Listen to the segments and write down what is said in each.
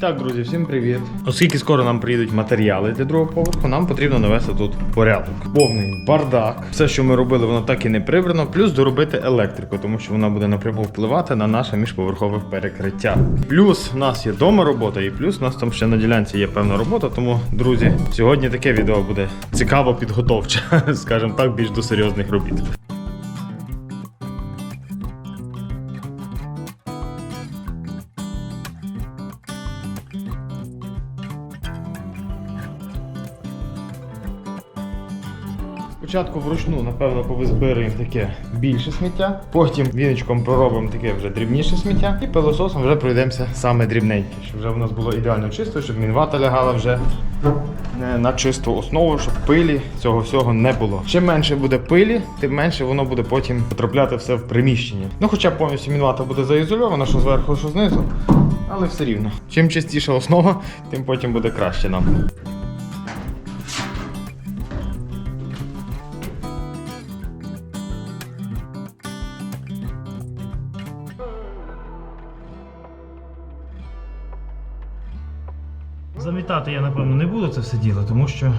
Так, друзі, всім привіт. Оскільки скоро нам приїдуть матеріали для другого поверху, нам потрібно навести тут порядок. Повний бардак. Все, що ми робили, воно так і не прибрано. Плюс доробити електрику, тому що вона буде напряму впливати на наше міжповерхове перекриття. Плюс в нас є дома робота, і плюс у нас там ще на ділянці є певна робота. Тому, друзі, сьогодні таке відео буде цікаво підготовче, скажімо так, більш до серйозних робіт. Спочатку вручну, напевно, повизбираємо таке більше сміття, потім віночком проробимо таке вже дрібніше сміття і пилососом вже пройдемося саме дрібненьке, щоб вже у нас було ідеально чисто, щоб мінвата лягала вже на чисту основу, щоб пилі цього всього не було. Чим менше буде пилі, тим менше воно буде потім потрапляти все в приміщення. Ну, хоча повністю мінвата буде заізольована, що зверху, що знизу, але все рівно. Чим чистіша основа, тим потім буде краще нам. Замітати я, напевно, не буду це все діло, тому що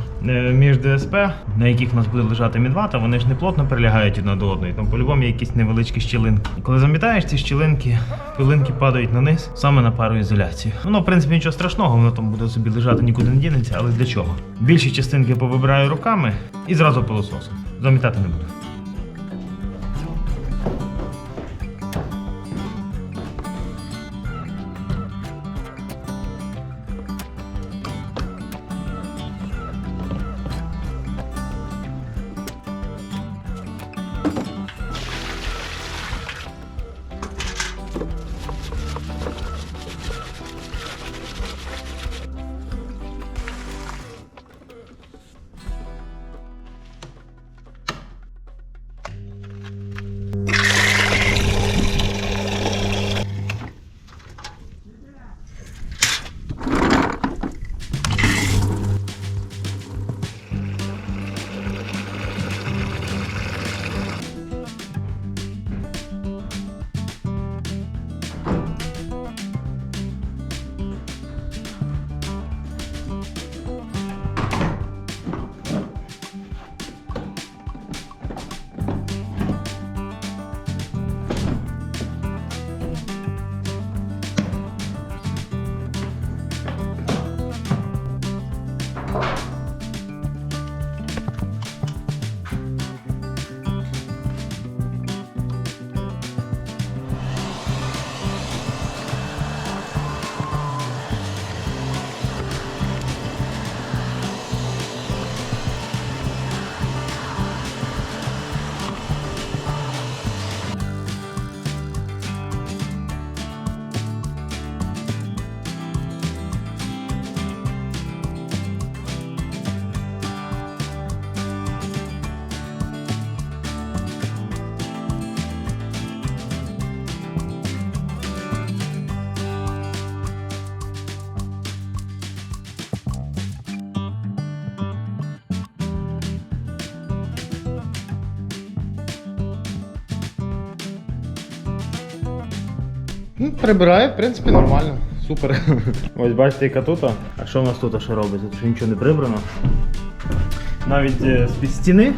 між ДСП, на яких у нас буде лежати мінвата, вони ж не плотно прилягають одна до одної, там по-любому є якісь невеличкі щілинки. І коли замітаєш ці щілинки, пилинки падають на низ, саме на пароізоляцію. Воно, в принципі, нічого страшного, воно там буде собі лежати, нікуди не дінеться, але для чого? Більші частинки повибираю руками і зразу пилососом. Замітати не буду. Ну, прибирає, в принципі, нормально. Супер. Ось бачите, яка тут. А що в нас тут що робить? Тут ще нічого не прибрано. Навіть з-під стіни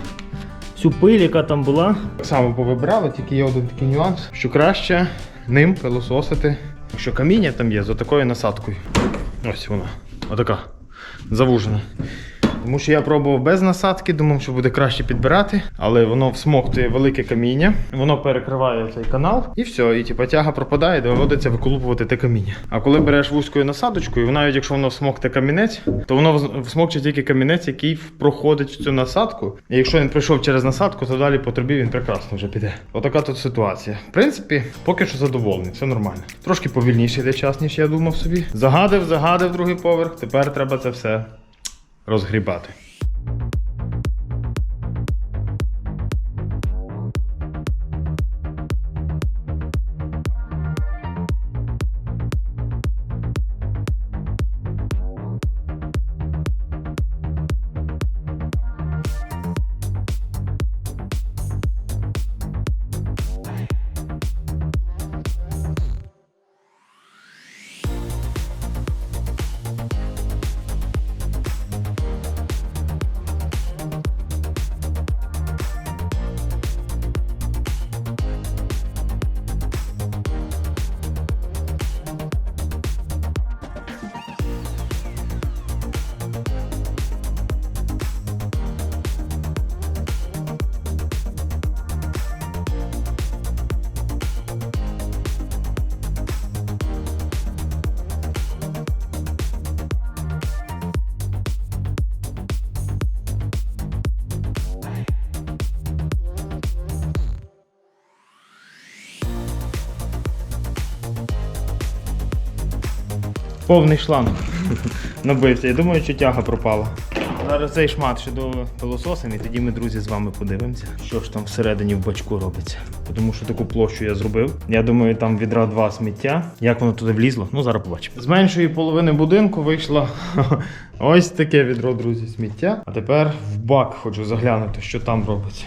всю пиль, яка там була, так само повибирали, тільки є один такий нюанс, що краще ним пилососити, якщо каміння там є, з отакою насадкою. Ось вона, отака, завужена. Тому що я пробував без насадки, думав, що буде краще підбирати, але воно всмоктує велике каміння, воно перекриває цей канал і все, і тяга пропадає, доводиться виколупувати те каміння. А коли береш вузькою насадочкою, навіть якщо воно всмокте камінець, то воно всмокче тільки камінець, який проходить в цю насадку. І якщо він пройшов через насадку, то далі по трубі він прекрасно вже піде. Отака тут ситуація. В принципі, поки що задоволений, все нормально. Трошки повільніше йде час, ніж я думав собі. Загадив другий поверх, тепер треба це все розгрібати. повний шланг набився. Я думаю, що тяга пропала. Зараз цей шмат ще до пилососом, і тоді ми, друзі, з вами подивимося, що ж там всередині в бачку робиться. Тому що таку площу я зробив. Я думаю, там відра 2 сміття. Як воно туди влізло? Ну, зараз побачимо. З меншої половини будинку вийшло ось таке відро, друзі, сміття. А тепер в бак хочу заглянути, що там робиться.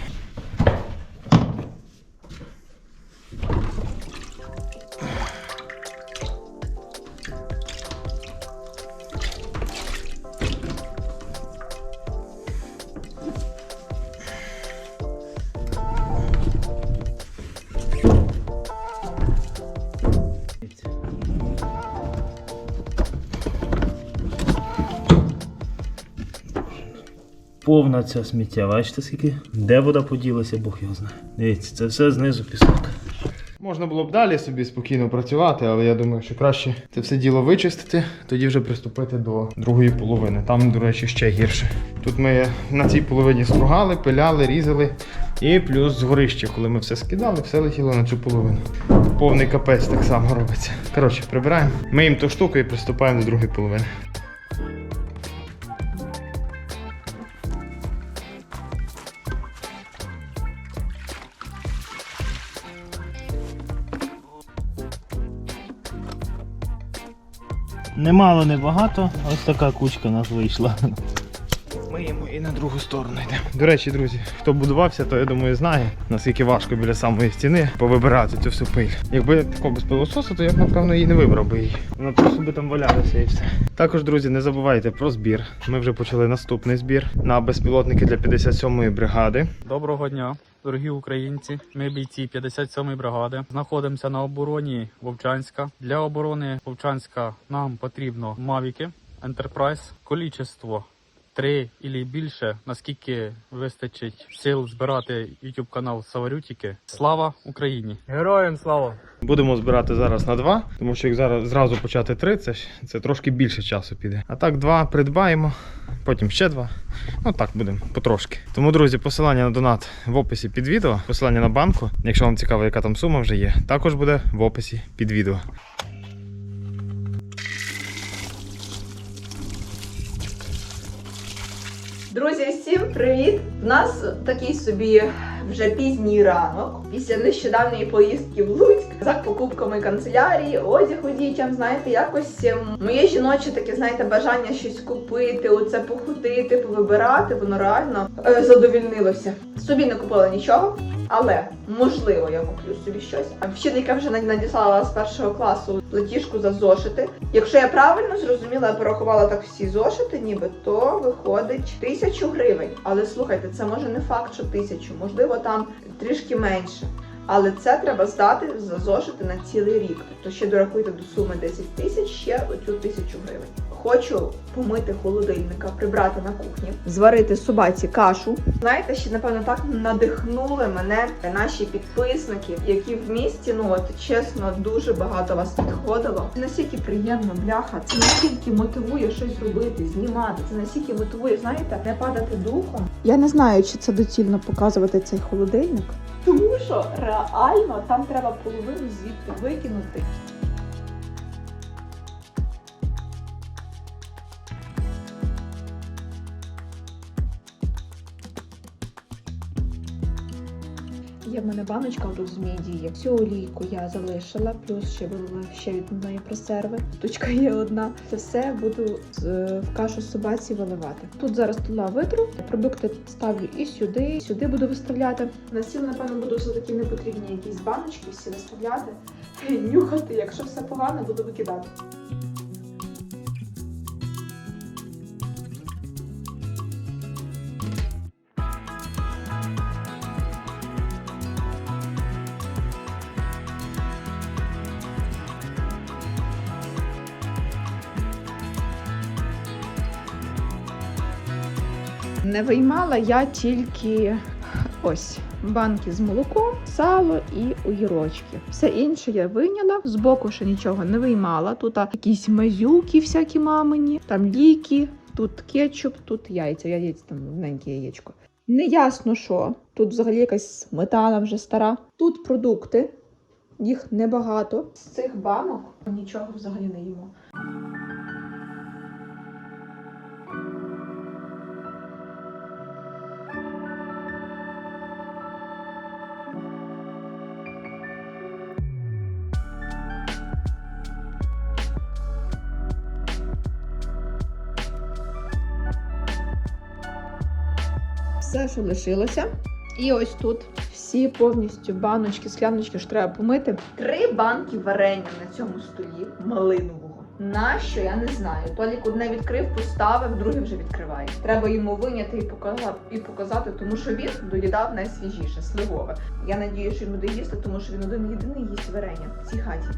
Повна ця сміття, бачите скільки? Де вода поділася, Бог його знає. Дивіться, це все знизу пісок. Можна було б далі собі спокійно працювати, але я думаю, що краще це все діло вичистити, тоді вже приступити до другої половини. Там, до речі, ще гірше. Тут ми на цій половині стругали, пиляли, різали. І плюс з горища, коли ми все скидали, все летіло на цю половину. Повний капець так само робиться. Коротше, прибираємо, миємо ту штуку і приступаємо до другої половини. Немало, не багато, ось така кучка у нас вийшла. Миємо і на другу сторону йдемо. До речі, друзі, хто будувався, то я думаю знає, наскільки важко біля самої стіни повибирати цю всю пиль. Якби тако без пилососу, то я б, напевно, її не вибрав би її. Вона просто би там валялася і все. Також, друзі, не забувайте про збір. Ми вже почали наступний збір на безпілотники для 57-ї бригади. Доброго дня, дорогі українці. Ми бійці 57-ї бригади. Знаходимося на обороні Вовчанська. Для оборони Вовчанська нам потрібно мавіки, Enterprise, кількість 3 і більше, наскільки вистачить сил збирати YouTube канал Саварютіки. Слава Україні! Героям слава! Будемо збирати зараз на 2, тому що як зараз зразу почати 3, це трошки більше часу піде. А так 2 придбаємо, потім ще 2. Ну так будемо потрошки. Тому, друзі, посилання на донат в описі під відео, посилання на банку, якщо вам цікаво, яка там сума вже є, також буде в описі під відео. Друзі, всім привіт! У нас такий собі вже пізній ранок після нещодавньої поїздки в Луцьк за покупками канцелярії, одягу дітям, знаєте, якось моє жіноче таке, знаєте, бажання щось купити, оце походити, повибирати, воно реально задовільнилося. Собі не купила нічого, але можливо я куплю собі щось. А вчителька вже надіслала з 1 класу платіжку за зошити. Якщо я правильно зрозуміла, я порахувала так всі зошити, ніби, то виходить 1000 гривень. Але слухайте, це може не факт, що 1000, можливо там трішки менше. Але це треба здати за зошити на цілий рік. Тобто ще дорахуйте до суми 10 000, ще оцю 1000 гривень. Хочу помити холодильника, прибрати на кухні, зварити собаці кашу. Знаєте, ще, напевно, так надихнули мене наші підписники, які в місті, ну от, чесно, дуже багато вас підходило. Це настільки приємно, бляха, це настільки мотивує щось робити, знімати, це настільки мотивує, знаєте, не падати духом. Я не знаю, чи це доцільно показувати цей холодильник, тому що реально там треба половину звідти викинути. Є в мене баночка тут з мідії. Цю олійку я залишила, плюс ще вилила ще від одної консерви. Штучка є одна. Це все буду в кашу собаці виливати. Тут зараз тула витру, продукти ставлю і сюди буду виставляти. На стіл, напевно, буду все-таки непотрібні якісь баночки всі виставляти. Нюхати, якщо все погано, буду викидати. Не виймала я тільки ось банки з молоком, сало і огірочки. Все інше я вийняла, збоку ще нічого не виймала. Тут якісь мазюки всякі мамині, там ліки, тут кетчуп, тут яйця. Яйця там одненьке яєчко. Не ясно що. Тут взагалі якась сметана вже стара. Тут продукти, їх небагато. З цих банок нічого взагалі не їмо. все, що лишилося. І ось тут всі повністю баночки, скляночки, що треба помити. 3 банки варення на цьому столі малинового. Нащо, я не знаю. Толік одне відкрив, поставив, друге вже відкриває. Треба йому виняти і показати, тому що він доїдав найсвіжіше, сливове. Я надію, що він буде їсти, тому що він один єдиний їсть варення в цій хаті.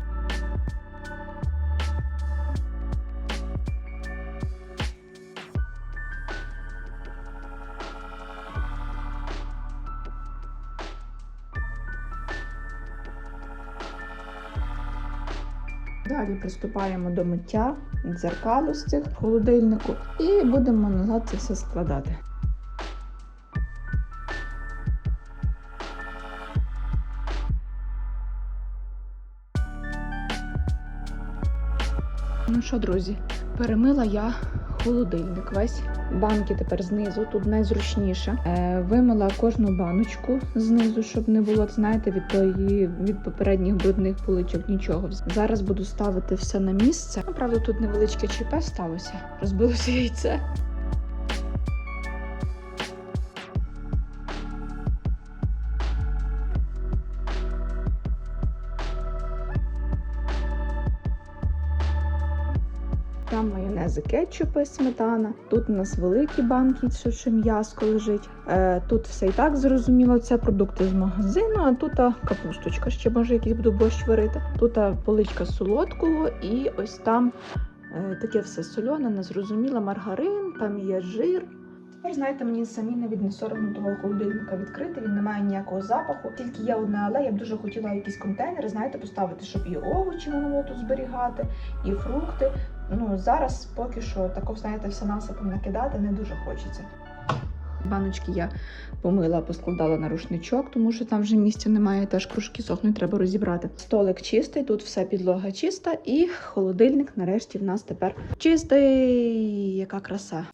Далі приступаємо до миття дзеркалу з цих в холодильнику і будемо назад це все складати. Ну що, друзі, перемила я холодильник весь. Банки тепер знизу, тут найзручніше. Вимила кожну баночку знизу, щоб не було, знаєте, від попередніх брудних поличок нічого. Зараз буду ставити все на місце. Правда, тут невеличке ЧП сталося. Розбилося яйце. Там майонези, кетчупи, сметана. Тут у нас великі банки, що м'яско лежить. Тут все і так зрозуміло, це продукти з магазину, а тут капусточка, ще може якийсь буду борщ варити. Тут поличка солодкого і ось там таке все солене, незрозуміло, маргарин, там є жир. Тепер, знаєте, мені самі навіть не соромно того холодильника відкрити, він не має ніякого запаху. Тільки є одне але, я б дуже хотіла якісь контейнери, знаєте, поставити, щоб і овочі можна було тут зберігати, і фрукти. Ну, зараз поки що тако, знаєте, все насипом накидати не дуже хочеться. Баночки я помила, поскладала на рушничок, тому що там вже місця немає, теж кружки сохнуть, треба розібрати. Столик чистий, тут все підлога чиста і холодильник нарешті в нас тепер чистий. Яка краса!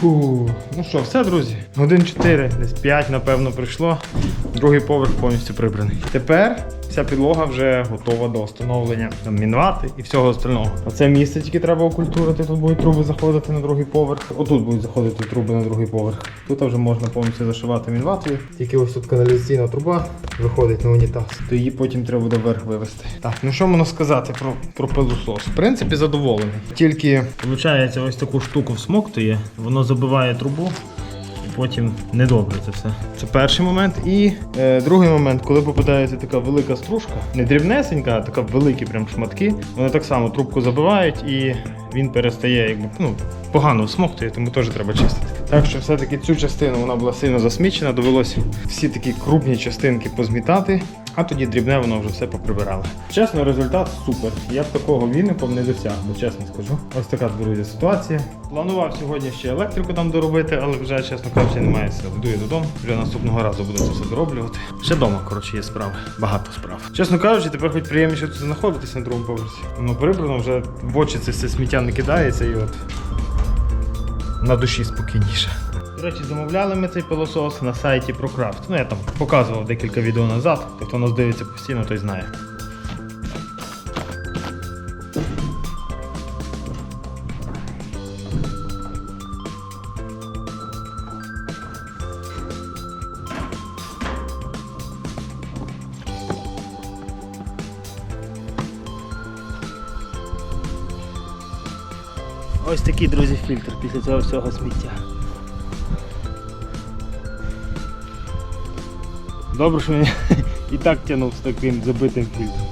Фу, ну що, все, друзі. 1-4, десь 5, напевно, прийшло. Другий поверх повністю прибраний. Тепер вся підлога вже готова до встановлення там мінвати і всього остального. Оце місце тільки треба окультурити, тут будуть труби заходити на другий поверх. Отут будуть заходити труби на другий поверх. Тут вже можна повністю зашивати мінватою. Тільки ось тут каналізаційна труба виходить на унітаз, то її потім треба буде вверх вивезти. Так, ну що можна сказати про пилосос? В принципі, задоволений. Тільки, виходить, ось таку штуку всмоктує, воно забиває трубу. Потім недобре це все. Це перший момент. І другий момент, коли попадається така велика стружка, не дрібнесенька, а така великі прям шматки, вони так само трубку забивають і він перестає якби, погано всмоктує, тому теж треба чистити. Так що все-таки цю частину вона була сильно засмічена, довелося всі такі крупні частинки позмітати, а тоді дрібне воно вже все поприбирало. Чесно, результат супер. Я б такого віником не досяг, бо чесно скажу. Ось така, друзі, ситуація. Планував сьогодні ще електрику там доробити, але вже, чесно кажучи, немає сил. Йду я додому, вже наступного разу буду це все дороблювати. Ще вдома, коротше, є справи. Багато справ. Чесно кажучи, тепер хоч приємніше тут знаходитися на другому поверсі. Воно прибрано, вже в очі це все сміття не кидається і от на душі спокійніше. До речі, замовляли ми цей пилосос на сайті ProCraft. Я там показував декілька відео назад, хто нас дивиться постійно, той знає. Ось такий, друзі, фільтр після цього всього сміття. Добре, що він і так тягнув з таким забитим фільтром.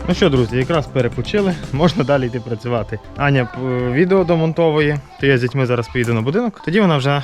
Ну що, друзі, якраз перепочили, можна далі йти працювати. Аня відео домонтовує, то я з дітьми зараз поїду на будинок, тоді вона вже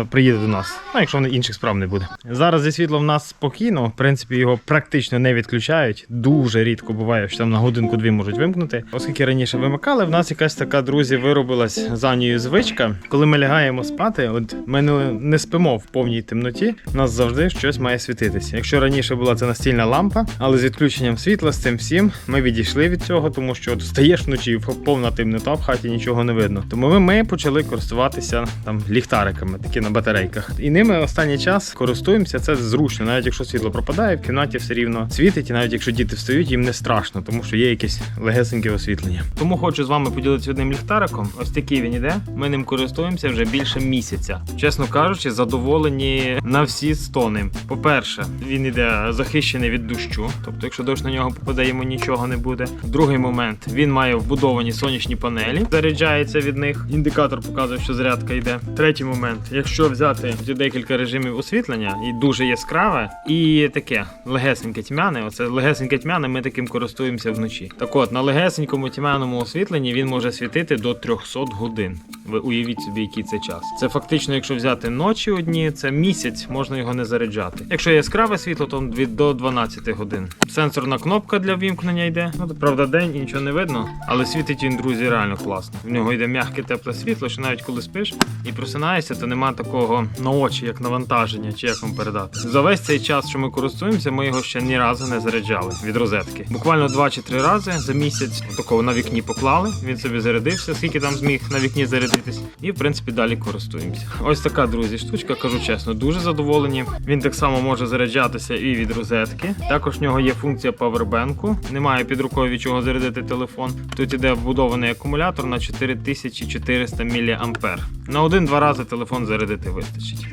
приїде до нас, ну якщо інших справ не буде. Зараз зі світлом в нас спокійно, в принципі його практично не відключають, дуже рідко буває, що там на годинку-дві можуть вимкнути. Оскільки раніше вимикали, в нас якась така, друзі, виробилась з Анією звичка. Коли ми лягаємо спати, от ми не спимо в повній темноті, у нас завжди щось має світитися. Якщо раніше була це настільна лампа, але з відключенням світла, з цим всім, ми відійшли від цього, тому що от встаєш вночі, повна темнота, в хаті нічого не видно. Тому ми почали користуватися там ліхтариками, такі на батарейках. І ними останній час користуємося, це зручно. Навіть якщо світло пропадає, в кімнаті все рівно світить, і навіть якщо діти встають, їм не страшно, тому що є якесь легесеньке освітлення. Тому хочу з вами поділитися одним ліхтариком. Ось такий він іде. Ми ним користуємося вже більше місяця. Чесно кажучи, задоволені на всі 100 ним. По-перше, він іде захищений від дощу, тобто якщо дощ на нього попаде, йому нічого не буде. Другий момент, він має вбудовані сонячні панелі, заряджається від них. Індикатор показує, що зарядка йде. Третій момент, якщо взяти декілька режимів освітлення, і дуже яскраве, і таке легесеньке тьмяне, оце легесеньке тьмяне, ми таким користуємося вночі. Так от, на легесенькому тьмяному освітленні він може світити до 300 годин. Ви уявіть собі, який це час. Це фактично, якщо взяти ночі одні, це місяць, можна його не заряджати. Якщо яскраве світло, то до 12 годин. Сенсорна кнопка для вімкнення йде. Ну, правда, день і нічого не видно, але світить він, друзі, реально класно. В нього йде м'яке тепле світло, що навіть коли спиш і просинаєшся, то нема такого на очі, як навантаження, чи як вам передати. За весь цей час, що ми користуємося, ми його ще ні разу не заряджали від розетки. Буквально 2 чи 3 рази за місяць такого на вікні поклали, він собі зарядився, скільки там зміг на вікні зарядитись, і в принципі далі користуємося. Ось така, друзі, штучка, кажу чесно, дуже задоволені. Він так само може заряджатися і від розетки. Також в нього є функція павербенку. Немає під рукою від чого зарядити телефон. Тут іде вбудований акумулятор на 4400 мА. На 1-2 рази телефон зарядити вистачить.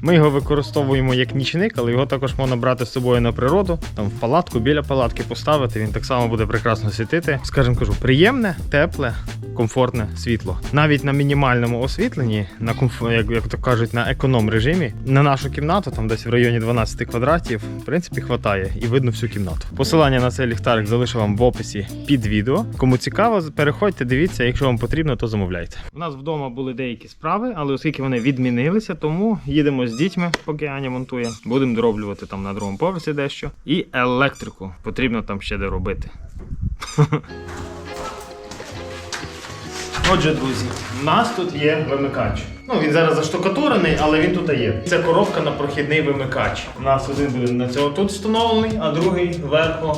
Ми його використовуємо як нічник, але його також можна брати з собою на природу, там в палатку, біля палатки поставити, він так само буде прекрасно світити. Скажімо, кажу, приємне, тепле, комфортне світло. Навіть на мінімальному освітленні, на як то кажуть, на економ режимі, на нашу кімнату, там десь в районі 12 квадратів, в принципі, хватає і видно всю кімнату. Посилання на цей ліхтарик залишу вам в описі під відео. Кому цікаво, переходьте, дивіться, якщо вам потрібно, то замовляйте. У нас вдома були деякі справи, але оскільки вони відмінилися, тому їдемо з дітьми, поки Аня монтує. Будемо дороблювати там на другому поверсі дещо. І електрику потрібно там ще доробити. Отже, друзі, у нас тут є вимикач. Ну, він зараз заштукатурений, але він тут є. Це коробка на прохідний вимикач. У нас один буде на цього тут встановлений, а другий вверху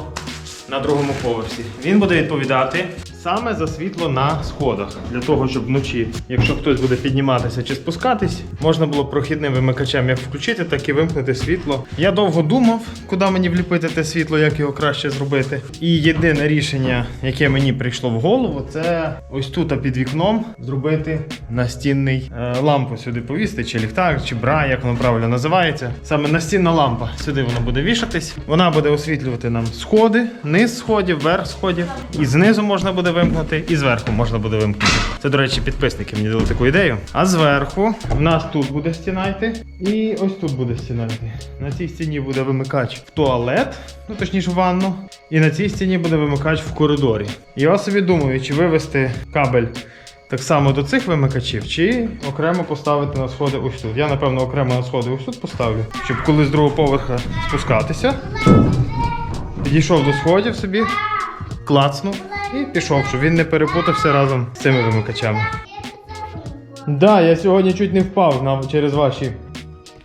на другому поверсі. Він буде відповідати саме за світло на сходах. Для того, щоб вночі, якщо хтось буде підніматися чи спускатись, можна було прохідним вимикачем як включити, так і вимкнути світло. Я довго думав, куди мені вліпити те світло, як його краще зробити. І єдине рішення, яке мені прийшло в голову, це ось тут під вікном зробити настінний лампу сюди повісти, чи ліхтар, чи бра, як воно правильно називається. Саме настінна лампа. Сюди вона буде вішатись. Вона буде освітлювати нам сходи, низ сходів, верх сходів. І знизу можна буде вимкнути, і зверху можна буде вимкнути. Це, до речі, підписники мені дали таку ідею. А зверху в нас тут буде стіна йти, і ось тут буде стіна йти. На цій стіні буде вимикач в туалет, ну точніше в ванну. І на цій стіні буде вимикач в коридорі. Я собі думаю, чи вивести кабель так само до цих вимикачів, чи окремо поставити на сходи ось тут. Я, напевно, окремо на сходи ось тут поставлю, щоб коли з другого поверха спускатися, підійшов до сходів собі, клацнув і пішов, щоб він не перепутався разом з цими вимикачами. Да, я сьогодні чуть не впав через ваші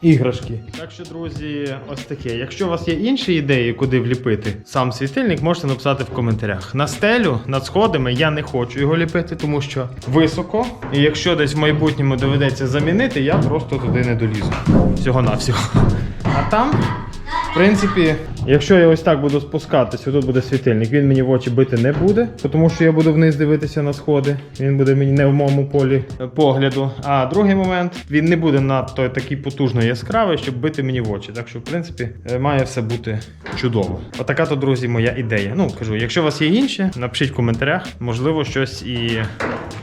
іграшки. Так що, друзі, ось таке. Якщо у вас є інші ідеї, куди вліпити сам світильник, можете написати в коментарях. На стелю, над сходами я не хочу його ліпити, тому що високо. І якщо десь в майбутньому доведеться замінити, я просто туди не долізу. Всього-навсього. А там, в принципі, якщо я ось так буду спускатися, тут буде світильник, він мені в очі бити не буде, тому що я буду вниз дивитися на сходи, він буде мені не в моєму полі погляду. А другий момент, він не буде надто такий потужно яскравий, щоб бити мені в очі. Так що, в принципі, має все бути чудово. Отака то, друзі, моя ідея. Ну, кажу, якщо у вас є інші, напишіть в коментарях, можливо, щось і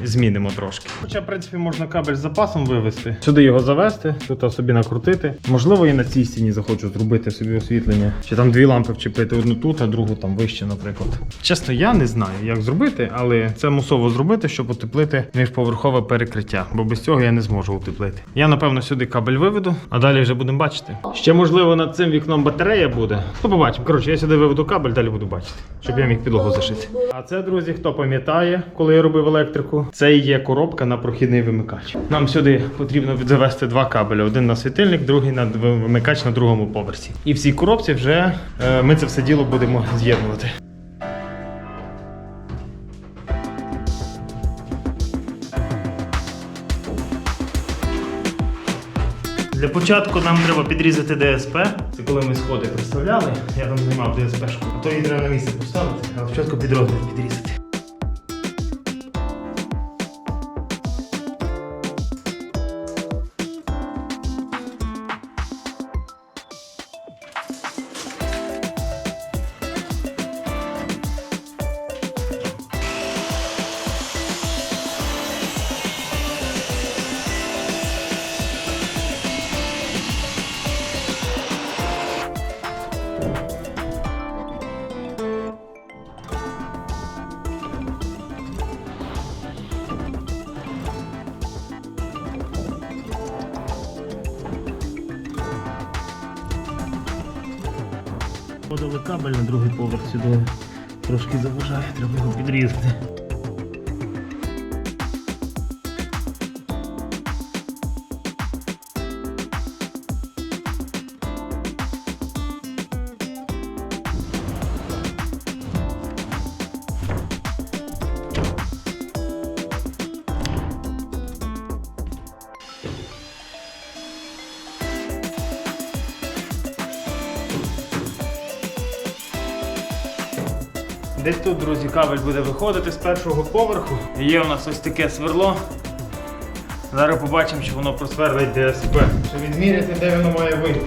змінимо трошки. Хоча, в принципі, можна кабель з запасом вивести, сюди його завести, тут собі накрутити. Можливо, і на цій стіні захочу зробити собі освітлення. Чи там дві лампи вчепити, одну тут, а другу там вище, наприклад. Чесно, я не знаю, як зробити, але це мусово зробити, щоб утеплити міжповерхове перекриття, бо без цього я не зможу утеплити. Я, напевно, сюди кабель виведу, а далі вже будемо бачити. Ще, можливо, над цим вікном батарея буде. Ну, побачимо. Коротше, я сюди виведу кабель, далі буду бачити, щоб я міг підлогу зашити. А це, друзі, хто пам'ятає, коли я робив електрику, це і є коробка на прохідний вимикач. Нам сюди потрібно завести два кабелі. Один на світильник, другий на вимикач на другому поверсі. І в цій коробці вже ми це все діло будемо з'єднувати. Для початку нам треба підрізати ДСП. Це коли ми сходи представляли, я там знімав ДСП-шку. А то її треба на місце поставити, а спочатку підрозмір підрізати. Подали кабель на другий поверх сюди. Трошки заважає, треба його підрізати. Десь тут, друзі, кабель буде виходити з першого поверху. Є у нас ось таке сверло. Зараз побачимо, чи воно просверлить ДСП. Щоб відміряти, де воно має вийти.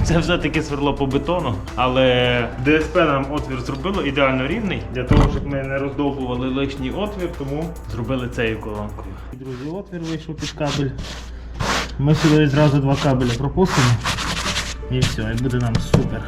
Це все-таки сверло по бетону, але ДСП нам отвір зробило ідеально рівний, для того, щоб ми не роздовбували лишній отвір, тому зробили цією колонкою. Друзі, отвір вийшов під кабель. Ми сюди зразу два кабеля пропустимо і все, і буде нам супер.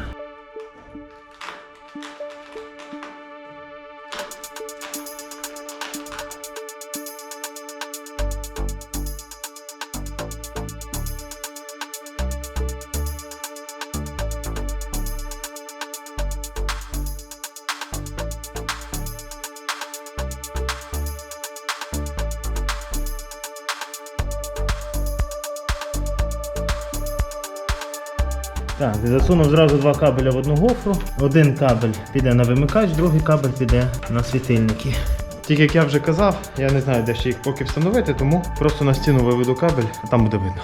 Так, засунув зразу два кабеля в одну гофру. Один кабель піде на вимикач, другий кабель піде на світильники. Тільки, як я вже казав, я не знаю, де ще їх поки встановити, тому просто на стіну виведу кабель, а там буде видно.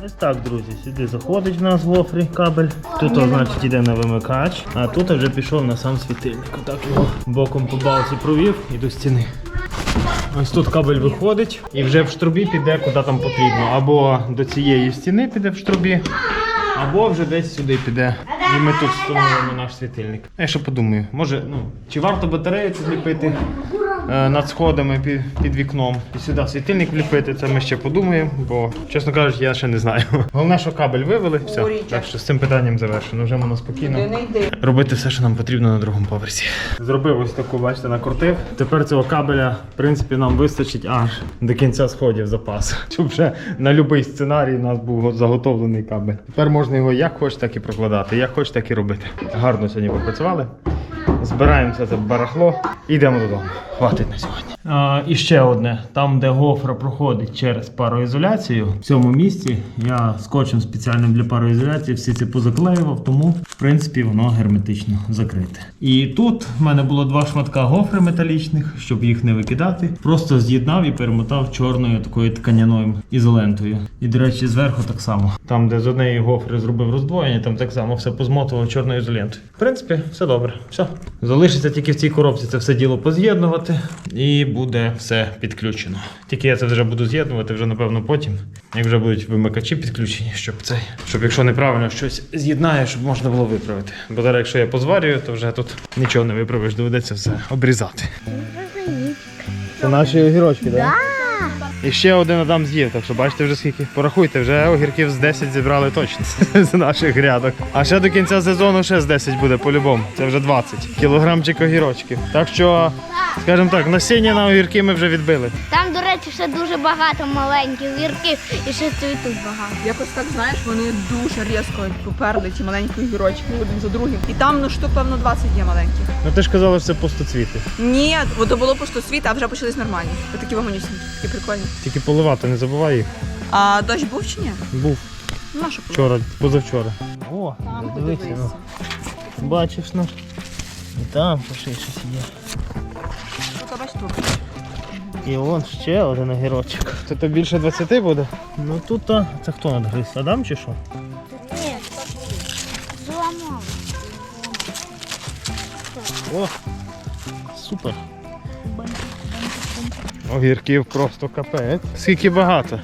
Ось так, друзі, сюди заходить в нас в гофрі кабель. Тут, значить, йде на вимикач, а тут вже пішов на сам світильник. Отак його боком по балці провів і до стіни. Ось тут кабель виходить і вже в штрубі піде куди там потрібно. Або до цієї стіни піде в штрубі, або вже десь сюди піде. І ми тут встановимо наш світильник. Я ще подумаю, може, чи варто батарею це зліпити, над сходами під вікном. І сюди світильник вліпити, це ми ще подумаємо, бо, чесно кажучи, я ще не знаю. Головне, що кабель вивели, все. Горічок. Так що з цим питанням завершено. Вже можна спокійно Туди не йди. робити все, що нам потрібно на другому поверсі. Зробив ось таку, бачите, накрутив. Тепер цього кабеля, в принципі, нам вистачить аж до кінця сходів запас. Щоб вже на будь-який сценарій у нас був заготовлений кабель. Тепер можна його як хоч, так і прокладати, як хоч, так і робити. Гарно сьогодні попрацювали. Збираємо все це барахло і йдемо додому. Хватить на сьогодні. І ще одне. Там, де гофра проходить через пароізоляцію, в цьому місці я скотчем спеціальним для пароізоляції всі це позаклеював, тому, в принципі, воно герметично закрите. І тут в мене було 2 шматка гофри металічних, щоб їх не викидати. Просто з'єднав і перемотав чорною такою тканяною ізолентою. І, до речі, зверху так само. Там, де з однієї гофри зробив роздвоєння, там так само все позмотував чорною ізолентою. В принципі, все добре. Все. Залишиться тільки в цій коробці це все діло поз'єднувати і буде все підключено. Тільки я це вже буду з'єднувати вже, напевно, потім, як вже будуть вимикачі підключені, щоб якщо неправильно щось з'єднає, щоб можна було виправити. Бо зараз, якщо я позварюю, то вже тут нічого не виправиш, доведеться все обрізати. Це наші огірочки, так? І ще один Адам з'їв, так що бачите вже скільки. Порахуйте, вже огірків з 10 зібрали точно з наших грядок. А ще до кінця сезону ще з 10 буде по-любому. Це вже 20 кілограмчик огірочків. Так що, скажімо так, насіння на огірки ми вже відбили. Там, до речі, ще дуже багато маленьких гірків і ще цвітуть багато. Якось так, знаєш, вони дуже різко поперли ці маленькі гірочки один за другим. І там, ну, штук, певно, 20 є маленьких. Ну ти ж казала, що це пустоцвіти. Ні, то було пустоцвіт, а вже почались нормальні. Ось такі вагонісні, такі прикольні. Тільки поливати, не забувай їх. А дощ був чи ні? Був Ну, що було? вчора, позавчора. О, Дивися, ну. Бачиш, ну. І там ще щось є. Тут, бач, тут. І вон ще один огірочок. Це то більше 20 буде? Ну тут, це хто надгриз? Адам чи що? Ні, зламав. О, супер. Огірків просто капець. Скільки багато.